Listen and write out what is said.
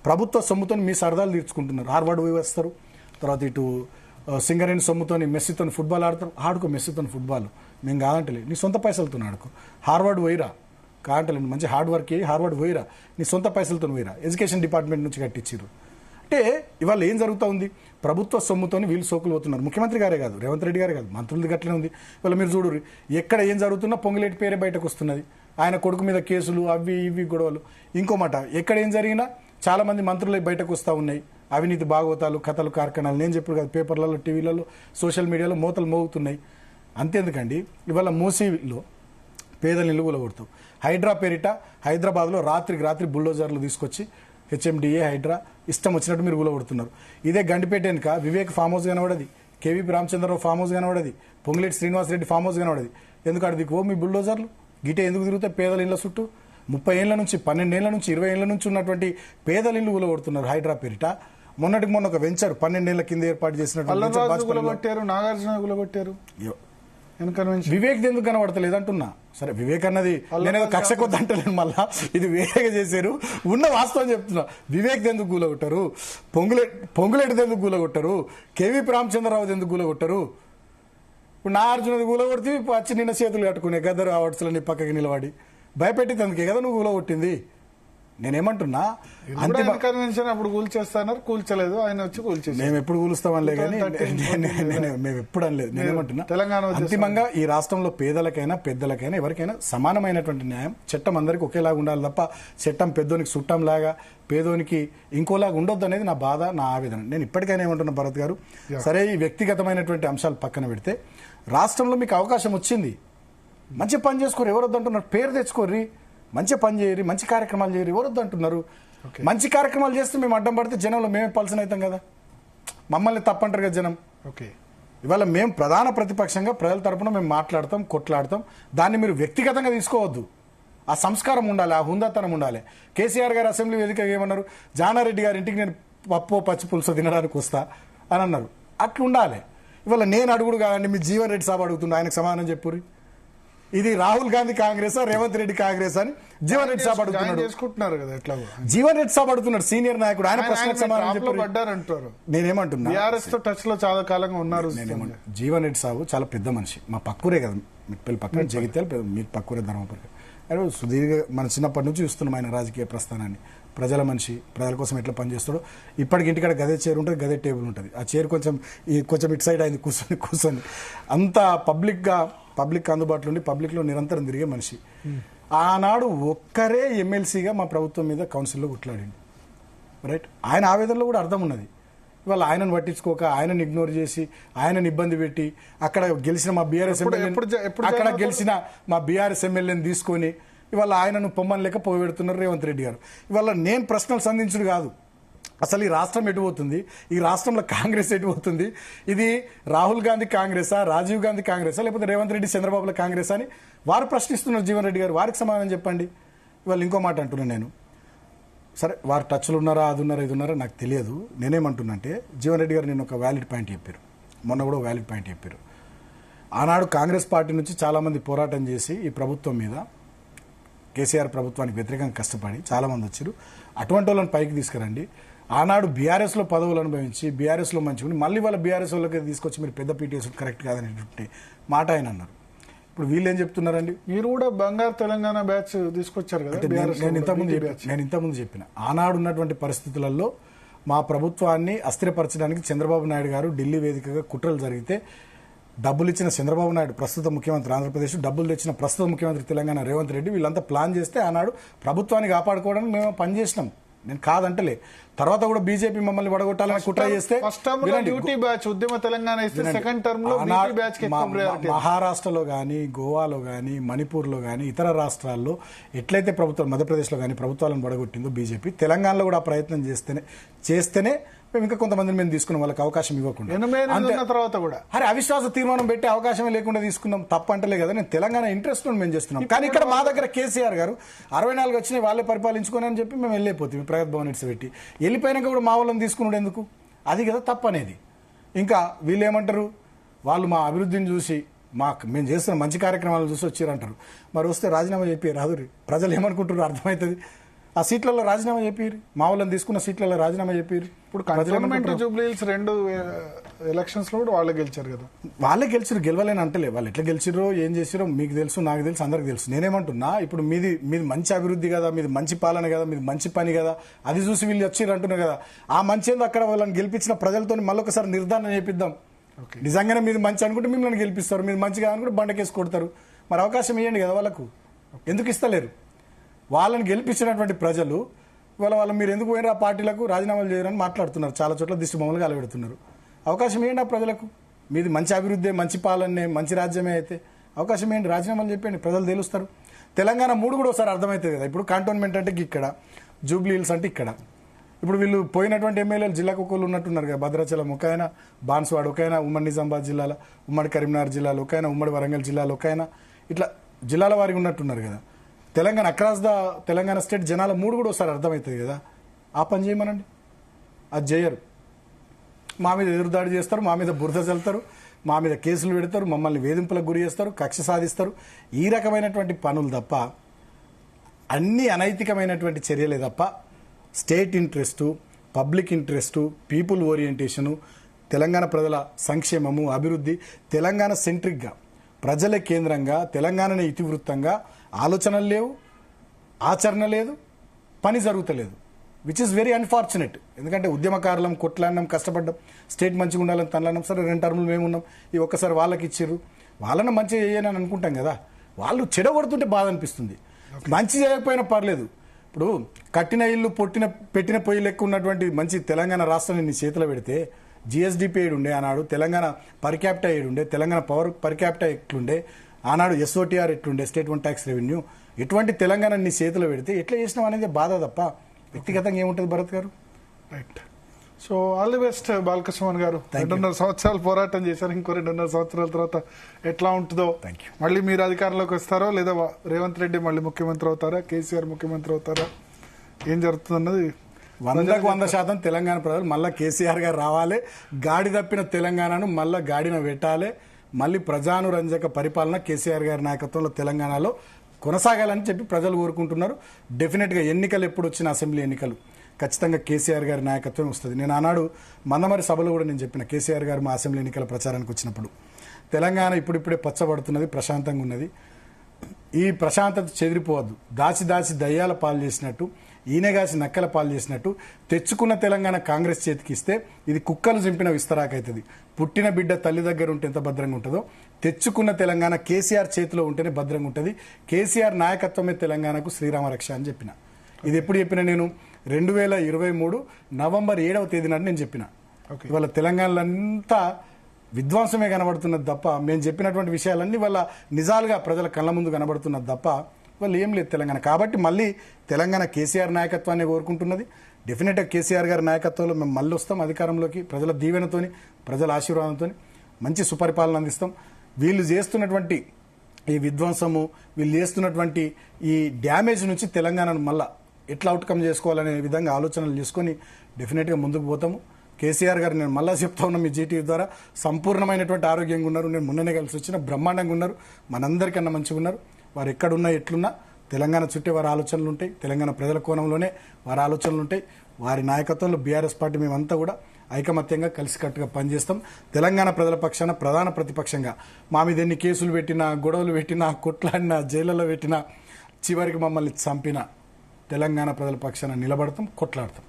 ప్రభుత్వ సొమ్ముతో మీ సరదాలు తీర్చుకుంటున్నారు. హార్వర్డ్ పోయి వస్తారు, తర్వాత ఇటు సింగరేణి సొమ్ముతోని మెస్సీతో ఫుట్బాల్ ఆడతారు. ఆడుకో మెస్సీతో ఫుట్బాల్, మేము కాదంటలే, నీ సొంత పైసలతో ఆడుకో. హార్వర్డ్ పోయిరా కాదంటలే, మంచి హార్డ్ వర్క్ అయ్యి హార్వర్డ్ పోయిరా, నీ సొంత పైసలతో పోయిరా, ఎడ్యుకేషన్ డిపార్ట్మెంట్ నుంచి కట్టించారు. అంటే ఇవాళ ఏం జరుగుతూ ఉంది, ప్రభుత్వ సొమ్ముతోని వీళ్ళు సోకులు పోతున్నారు. ముఖ్యమంత్రి గారే కాదు, రేవంత్ రెడ్డి గారే కాదు, మంత్రులది గట్లనే ఉంది. ఇవాళ మీరు చూడు, ఎక్కడ ఏం జరుగుతున్నా పొంగులేటి పేరే బయటకు వస్తున్నది. ఆయన కొడుకు మీద కేసులు, అవి ఇవి గొడవలు. ఇంకో మాట, ఎక్కడ ఏం జరిగినా చాలా మంది మంత్రులు బయటకు వస్తూ ఉన్నాయి. అవినీతి భాగవతాలు, కథలు, కార్ఖానాలు. నేను చెప్పాను కదా, పేపర్లలో, టీవీలలో, సోషల్ మీడియాలో మోతలు మోగుతున్నాయి. అంతేందుకండి, ఇవాళ మూసీలో పేదల ఇల్లు కూలగొడతాం. హైడ్రా పేరిట హైదరాబాద్లో రాత్రికి రాత్రి బుల్డోజర్లు తీసుకొచ్చి హెచ్ఎండిఏ హైడ్రా ఇష్టం వచ్చినట్టు మీరు కూలగొడుతున్నారు. ఇదే గండిపేట వెనుక వివేక్ ఫామ్ హౌస్ కనబడది, కేవీపీ రామచంద్రరావు ఫామ్ హౌస్ కనబడది, పొంగులేటి శ్రీనివాసరెడ్డి ఫామ్ హౌస్ కనబడది. ఎందుకు అడిగి ఓ మీ బుల్డోజర్లు గిటే ఎందుకు తిరుగుతాయి పేదల ఇళ్ల చుట్టూ? 30 ఏళ్ల నుంచి, 12 ఏళ్ల నుంచి, 20 ఏళ్ల నుంచి ఉన్నటువంటి పేదల ఇల్లు కూలగొడుతున్నారు హైడ్రా పేరిట. మొన్నటికి మొన్న ఒక వెంచర్ 12 ఏళ్ల కింద ఏర్పాటు చేసినట్టు నాగార్జున కూలగొట్టారు. వివేక్ ఎందుకు కనబడతలేదు అంటున్నా. సరే, వివేక్ అన్నది నేనేదో కక్ష కొద్ది అంటలేను, మళ్ళా ఇది వేరేగా చేశారు. ఉన్న వాస్తవం చెప్తున్నా. వివేక్ ఎందుకు కూలగొట్టారు, పొంగులేటిది ఎందుకు కూలగొట్టారు, కేవీపీ రామచంద్రరావు ఎందుకు కూలగొట్టారు? ఇప్పుడు నాగార్జునది కూలగొడితే వచ్చి నిన్న చేతులు కట్టుకునే గద్దరు అవార్డ్స్లని పక్కకి నిలబడి భయపెట్టి అందుకే కదా నువ్వు కూలగొట్టింది. నేనేమంటున్నా, అప్పుడు కూల్చేస్తున్నారు, కూల్చలేదు, ఆయన వచ్చి కూల్చేసి మేము ఎప్పుడు కూలుస్తామనిలే కానీ మేము ఎప్పుడు అనలేదు. నేనేమంటున్నా, తెలంగాణ అంతిమంగా ఈ రాష్ట్రంలో పేదలకైనా పెద్దలకైనా ఎవరికైనా సమానమైనటువంటి న్యాయం, చట్టం అందరికీ ఒకేలాగా ఉండాలి తప్ప చట్టం పెద్దోనికి చుట్టంలాగా పేదోనికి ఇంకోలాగా ఉండొద్దు అనేది నా బాధ, నా ఆవేదన. నేను ఇప్పటికైనా ఏమంటున్నా భరత్ గారు, సరే ఈ వ్యక్తిగతమైనటువంటి అంశాలు పక్కన పెడితే రాష్ట్రంలో మీకు అవకాశం వచ్చింది, మంచి పని చేసుకోరు, ఎవరొద్దు అంటున్నారు, పేరు తెచ్చుకోర్రి, మంచి పని చేయరు, మంచి కార్యక్రమాలు చేయరు, ఎవరొద్దు అంటున్నారు. మంచి కార్యక్రమాలు చేస్తే మేము అడ్డం పడితే జనంలో మేమే పల్సన్ అవుతాం కదా, మమ్మల్ని తప్పంటారు కదా జనం. ఇవాళ మేము ప్రధాన ప్రతిపక్షంగా ప్రజల తరపున మేము మాట్లాడతాం, కొట్లాడతాం. దాన్ని మీరు వ్యక్తిగతంగా తీసుకోవద్దు. ఆ సంస్కారం ఉండాలి, ఆ హుందాతనం ఉండాలి. కేసీఆర్ గారు అసెంబ్లీ వేదికగా ఏమన్నారు, జానారెడ్డి గారి ఇంటికి నేను పప్పు పచ్చి పులుసు తినడానికి వస్తా అని అన్నారు. అట్లా ఉండాలి. ఇవాళ నేను అడుగుడు కాదండి, మీ జీవన్ రెడ్డి సాబ్ అడుగుతుండే, ఆయనకు సమాధానం చెప్పుర్రి. ఇది రాహుల్ గాంధీ కాంగ్రెస్, రేవంత్ రెడ్డి కాంగ్రెస్ అని జీవన్ రెడ్డి సాబ్ అడుగుతున్నాడు. జీవన్ రెడ్డి సాబ్ అడుగుతున్నాడు, సీనియర్ నాయకుడు. ఆయన ప్రశ్నకు సమాధానం చెప్పారు. నేనేమంటున్నా, టచ్ లో చాలా కాలంగా ఉన్నారు. జీవన్ రెడ్డి సాబు చాలా పెద్ద మనిషి, మా పక్కూరే కదా, మిట్పల్లి పక్కన జగిత్యాల, మీరు పక్కూరే ధర్మపురి. సుదీర్ఘ మన చిన్నప్పటి నుంచి చూస్తున్నాం ఆయన రాజకీయ ప్రస్థానాన్ని. ప్రజల మనిషి, ప్రజల కోసం ఎట్లా పనిచేస్తాడో. ఇప్పటికి ఇంటికాడ గదే చైర్ ఉంటుంది, గదే టేబుల్ ఉంటుంది. ఆ చైర్ కొంచెం ఇటు సైడ్ అయింది కూర్చొని అంత పబ్లిక్ అందుబాటులో ఉండి పబ్లిక్లో నిరంతరం తిరిగే మనిషి. ఆనాడు ఒక్కరే ఎమ్మెల్సీగా మా ప్రభుత్వం మీద కౌన్సిల్లో కొట్లాడింది. రైట్, ఆయన ఆవేదనలో కూడా అర్థం ఉన్నది. ఇవాళ ఆయనను పట్టించుకోక, ఆయనను ఇగ్నోర్ చేసి, ఆయనను ఇబ్బంది పెట్టి, అక్కడ గెలిచిన మా బీఆర్ఎస్ ఎమ్మెల్యేని తీసుకొని ఇవాళ ఆయనను పొమ్మని లేక పోగెడుతున్నారు రేవంత్ రెడ్డి గారు. ఇవాళ నేను ప్రశ్నలు సంధించుడు కాదు, అసలు ఈ రాష్ట్రం ఎటుపోతుంది, ఈ రాష్ట్రంలో కాంగ్రెస్ ఎటుపోతుంది, ఇది రాహుల్ గాంధీ కాంగ్రెసా, రాజీవ్ గాంధీ కాంగ్రెసా, లేకపోతే రేవంత్ రెడ్డి చంద్రబాబుల కాంగ్రెస్ అని వారు ప్రశ్నిస్తున్నారు. జీవన్ రెడ్డి గారు వారికి సమాధానం చెప్పండి. ఇవాళ ఇంకో మాట అంటున్నాను నేను, సరే వారు టచ్లు ఉన్నారా, అది ఉన్నారా, ఇది ఉన్నారా నాకు తెలియదు. నేనేమంటున్నా అంటే, జీవన్ రెడ్డి గారు నేను ఒక వ్యాలిడ్ పాయింట్ చెప్పారు, మొన్న కూడా వ్యాలిడ్ పాయింట్ చెప్పారు. ఆనాడు కాంగ్రెస్ పార్టీ నుంచి చాలామంది పోరాటం చేసి ఈ ప్రభుత్వం మీద, కేసీఆర్ ప్రభుత్వానికి వ్యతిరేకంగా కష్టపడి చాలామంది వచ్చారు. అటువంటి వాళ్ళని పైకి తీసుకురండి. ఆనాడు బీఆర్ఎస్లో పదవులు అనుభవించి బీఆర్ఎస్లో మంచిగా మళ్ళీ వాళ్ళ బీఆర్ఎస్ వాళ్ళకి తీసుకొచ్చి మీరు పెద్ద పీటీఎస్ కరెక్ట్ కాదనేటువంటి మాట ఆయన అన్నారు. ఇప్పుడు వీళ్ళు ఏం చెప్తున్నారండి, మీరు కూడా బంగారు తెలంగాణ బ్యాచ్ తీసుకొచ్చారు కదా. నేను ఇంతకుముందు చెప్పిన, ఆనాడు ఉన్నటువంటి పరిస్థితులలో మా ప్రభుత్వాన్ని అస్థిరపరచడానికి చంద్రబాబు నాయుడు గారు ఢిల్లీ వేదికగా కుట్రలు జరిగితే డబ్బులు ఇచ్చిన చంద్రబాబు నాయుడు, ప్రస్తుత ముఖ్యమంత్రి ఆంధ్రప్రదేశ్, డబ్బులు తెచ్చిన ప్రస్తుత ముఖ్యమంత్రి తెలంగాణ రేవంత్ రెడ్డి, వీళ్ళంతా ప్లాన్ చేస్తే ఆనాడు ప్రభుత్వాన్ని కాపాడుకోవడానికి మేము పనిచేసినాం. నేను కాదంటలే. తర్వాత కూడా బీజేపీ మమ్మల్ని వడగొట్టాలని కుట్ర చేస్తే మహారాష్ట్రలో గానీ, గోవాలో గానీ, మణిపూర్లో గానీ, ఇతర రాష్ట్రాల్లో ఎట్లయితే ప్రభుత్వం, మధ్యప్రదేశ్లో గానీ ప్రభుత్వాలను వడగొట్టిందో బీజేపీ, తెలంగాణలో కూడా ఆ ప్రయత్నం చేస్తేనే మేము ఇంకా కొంతమందిని మేము తీసుకున్నాం, వాళ్ళకి అవకాశం ఇవ్వకుండా. తర్వాత కూడా అరే అవిశ్వాస తీర్మానం పెట్టి అవకాశమే లేకుండా తీసుకున్నాం, తప్పంటలే కదా. నేను తెలంగాణ ఇంట్రెస్ట్ మేము చేస్తున్నాం. కానీ ఇక్కడ మా దగ్గర కేసీఆర్ గారు 64 వచ్చినాయి వాళ్ళే పరిపాలించుకొని అని చెప్పి మేము వెళ్ళిపోతాం ప్రగతి భవన్ ఇట్స్ పెట్టి. వెళ్ళిపోయినాక కూడా మా వాళ్ళని తీసుకున్నాడు ఎందుకు, అది కదా తప్పు అనేది. ఇంకా వీళ్ళు ఏమంటారు, వాళ్ళు మా అభివృద్ధిని చూసి, మేము చేస్తున్న మంచి కార్యక్రమాలు చూసి వచ్చారంటారు. మరి వస్తే రాజీనామా చెప్పి రాదు, ప్రజలు ఏమనుకుంటారు అర్థమవుతుంది. ఆ సీట్లలో రాజీనామా చెప్పారు, మా వాళ్ళని తీసుకున్న సీట్లలో రాజీనామా చెప్పారు. ఇప్పుడు కంటోన్మెంట్ జూబ్లీ హిల్స్ 2 ఎలక్షన్స్ లో కూడా వాళ్ళే గెలిచారు కదా. వాళ్ళే గెలిచారు, గెలవలేని అంటలే. వాళ్ళు ఎట్లా గెలిచిరో ఏం చేసిరో మీకు తెలుసు, నాకు తెలుసు, అందరికి తెలుసు. నేనేమంటున్నా, ఇప్పుడు మీది మంచి అభివృద్ధి కదా, మీది మంచి పాలన కదా, మీది మంచి పని కదా, అది చూసి వీళ్ళు వచ్చిర్రు అంటున్నారు కదా. ఆ మంచి ఏందో అక్కడ వాళ్ళని గెలిపించిన ప్రజలతో మళ్ళొకసారి నిర్ధారణ చేపిద్దాం. నిజంగానే మీది మంచి అనుకుంటే మిమ్మల్ని గెలిపిస్తారు, మీరు మంచిగా అనుకుంటే బండకేసి కొడతారు. మరి అవకాశం ఇవ్వండి కదా వాళ్ళకు, ఎందుకు ఇస్తలేరు? వాళ్ళని గెలిపించినటువంటి ప్రజలు వాళ్ళ మీరు ఎందుకు పోయినా ఆ పార్టీలకు రాజీనామాలు చేయరని మాట్లాడుతున్నారు, చాలా చోట్ల దిష్టి బొమ్మలుగా అలవెడుతున్నారు. అవకాశం ఏంటి ఆ ప్రజలకు? మీది మంచి అభివృద్ధి, మంచి పాలనే, మంచి రాజ్యమే అయితే అవకాశం ఏంటి? రాజీనామాలు చెప్పండి, ప్రజలు తెలుస్తారు. తెలంగాణ మూడు కూడా ఒకసారి అర్థమవుతుంది కదా. ఇప్పుడు కంటోన్మెంట్ అంటే ఇక్కడ, జూబ్లీ హిల్స్ అంటే ఇక్కడ. ఇప్పుడు వీళ్ళు పోయినటువంటి ఎమ్మెల్యేలు జిల్లాకు ఒకళ్ళు ఉన్నట్టున్నారు కదా. భద్రాచలం ఒక ఆయన, బాన్స్వాడ ఒక ఆయన, ఉమ్మడి నిజామాబాద్ జిల్లాలో, ఉమ్మడి కరీంనగర్ జిల్లాలో ఒక ఆయన, ఉమ్మడి వరంగల్ జిల్లాలో ఒక ఆయన, ఇట్లా జిల్లాల వారికి ఉన్నట్టున్నారు కదా. Telangana across the Telangana state జనాల మూడు కూడా ఒకసారి అర్థమవుతుంది కదా. ఆ పని చేయమనండి, అది చేయరు. మా మీద ఎదురుదాడి చేస్తారు, మా మీద బురద చల్లుతారు, మా మీద కేసులు పెడతారు, మమ్మల్ని వేధింపులకు గురి చేస్తారు, కక్ష సాధిస్తారు. ఈ రకమైనటువంటి పనులు తప్ప, అన్ని అనైతికమైనటువంటి చర్యలే తప్ప state interest, public interest, people orientation, Telangana ప్రజల సంక్షేమము, అభివృద్ధి, తెలంగాణ సెంట్రిక్గా, ప్రజల కేంద్రంగా, తెలంగాణని ఇతివృత్తంగా ఆలోచనలు లేవు, ఆచరణ లేదు, పని జరుగుతలేదు. Which is very unfortunate. ఎందుకంటే ఉద్యమకారులం, కొట్లాడినాం, కష్టపడ్డాం, స్టేట్ మంచిగా ఉండాలని తనలాం. సరే 2 టర్ములు మేము ఉన్నాం, ఈ ఒక్కసారి వాళ్ళకి ఇచ్చిర్రు, వాళ్ళని మంచిగా చేయని అనుకుంటాం కదా. వాళ్ళు చెడగొడుతుంటే బాధ అనిపిస్తుంది. మంచి చేయకపోయినా పర్లేదు. ఇప్పుడు కట్టిన ఇల్లు పెట్టిన పొయ్యి లెక్క ఉన్నటువంటి మంచి తెలంగాణ రాష్ట్రాన్ని నీ చేతిలో పెడితే, జిఎస్డిపి ఏడుండే ఆనాడు, తెలంగాణ పర్ క్యాపిటా ఏడుండే, తెలంగాణ పవర్ పర్ క్యాపిటా ఎట్లుండే ఆనాడు, ఎస్ఓటీఆర్ ఎట్లుండే, స్టేట్ వన్ ట్యాక్స్ రెవెన్యూ, ఎటువంటి తెలంగాణ నీ చేతిలో పెడితే ఎట్లా చేసినాం అనేది బాధ తప్ప వ్యక్తిగతంగా ఏముంటుంది భరత్ గారు? Right. So all the best Balakrishna గారు. 2.5 సంవత్సరాలు పోరాటం చేశారు, ఇంకో 2.5 సంవత్సరాల తర్వాత ఎట్లా ఉంటుందో. మళ్ళీ మీరు అధికారంలోకి వస్తారో లేదా రేవంత్ రెడ్డి మళ్ళీ ముఖ్యమంత్రి అవుతారా, కేసీఆర్ ముఖ్యమంత్రి అవుతారా, ఏం జరుగుతుందన్నది 100% తెలంగాణ ప్రజలు మళ్ళీ కేసీఆర్ గారు రావాలి, గాడి తప్పిన తెలంగాణను మళ్ళీ గాడిన పెట్టాలి, మళ్ళీ ప్రజానురంజక పరిపాలన కేసీఆర్ గారి నాయకత్వంలో తెలంగాణలో కొనసాగాలని చెప్పి ప్రజలు కోరుకుంటున్నారు. డెఫినెట్గా ఎన్నికలు ఎప్పుడు వచ్చిన, అసెంబ్లీ ఎన్నికలు ఖచ్చితంగా కేసీఆర్ గారి నాయకత్వం వస్తుంది. నేను ఆనాడు మందమరి సభలో కూడా నేను చెప్పిన, కేసీఆర్ గారు మా అసెంబ్లీ ఎన్నికల ప్రచారానికి వచ్చినప్పుడు, తెలంగాణ ఇప్పుడిప్పుడే పచ్చబడుతున్నది, ప్రశాంతంగా ఉన్నది, ఈ ప్రశాంతత చెదిరిపోవద్దు. దాచి దయ్యాల పాలు చేసినట్టు, ఈనెగాసి నక్కల పాలు చేసినట్టు తెచ్చుకున్న తెలంగాణ కాంగ్రెస్ చేతికి ఇస్తే ఇది కుక్కలు చింపిన విస్తరాకైతుంది. పుట్టిన బిడ్డ తల్లి దగ్గర ఉంటే ఎంత భద్రంగా ఉంటుందో, తెచ్చుకున్న తెలంగాణ కేసీఆర్ చేతిలో ఉంటేనే భద్రంగా ఉంటుంది. కేసీఆర్ నాయకత్వమే తెలంగాణకు శ్రీరామ రక్ష అని చెప్పిన. ఇది ఎప్పుడు చెప్పిన? నేను 2023 నవంబర్ 7వ తేదీ నాడు నేను చెప్పిన. ఇవాళ తెలంగాణలో అంతా విధ్వంసమే కనబడుతున్నది తప్ప, మేము చెప్పినటువంటి విషయాలన్నీ వాళ్ళ నిజాలుగా ప్రజల కళ్ళ ముందు కనబడుతున్నది తప్ప వాళ్ళు ఏం లేదు తెలంగాణ. కాబట్టి మళ్ళీ తెలంగాణ కేసీఆర్ నాయకత్వాన్ని కోరుకుంటున్నది. డెఫినెట్గా కేసీఆర్ గారి నాయకత్వంలో మేము మళ్ళీ వస్తాం అధికారంలోకి, ప్రజల దీవెనతోని, ప్రజల ఆశీర్వాదంతో మంచి సుపరిపాలన అందిస్తాం. వీళ్ళు చేస్తున్నటువంటి ఈ విధ్వంసము, వీళ్ళు చేస్తున్నటువంటి ఈ డ్యామేజ్ నుంచి తెలంగాణను మళ్ళా ఎట్లా అవుట్కమ్ చేసుకోవాలనే విధంగా ఆలోచనలు చేసుకొని డెఫినెట్గా ముందుకు పోతాము. కేసీఆర్ గారు, నేను మళ్ళా చెప్తా ఉన్నా మీ జీటీవీ ద్వారా, సంపూర్ణమైనటువంటి ఆరోగ్యంగా ఉన్నారు. నేను మొన్ననే కలిసి వచ్చిన, బ్రహ్మాండంగా ఉన్నారు, మనందరికన్నా మంచిగా ఉన్నారు. వారు ఎక్కడున్నా ఎట్లున్నా తెలంగాణ చుట్టే వారి ఆలోచనలు ఉంటాయి, తెలంగాణ ప్రజల కోణంలోనే వారి ఆలోచనలు ఉంటాయి. వారి నాయకత్వంలో బీఆర్ఎస్ పార్టీ మేమంతా కూడా ఐకమత్యంగా కలిసికట్టుగా పనిచేస్తాం. తెలంగాణ ప్రజల పక్షాన ప్రధాన ప్రతిపక్షంగా మా మీద ఎన్ని కేసులు పెట్టినా, గొడవలు పెట్టినా, కొట్లాడినా, జైళ్లలో పెట్టినా, చివరికి మమ్మల్ని చంపిన తెలంగాణ ప్రజల పక్షాన నిలబడతాం, కొట్లాడతాం.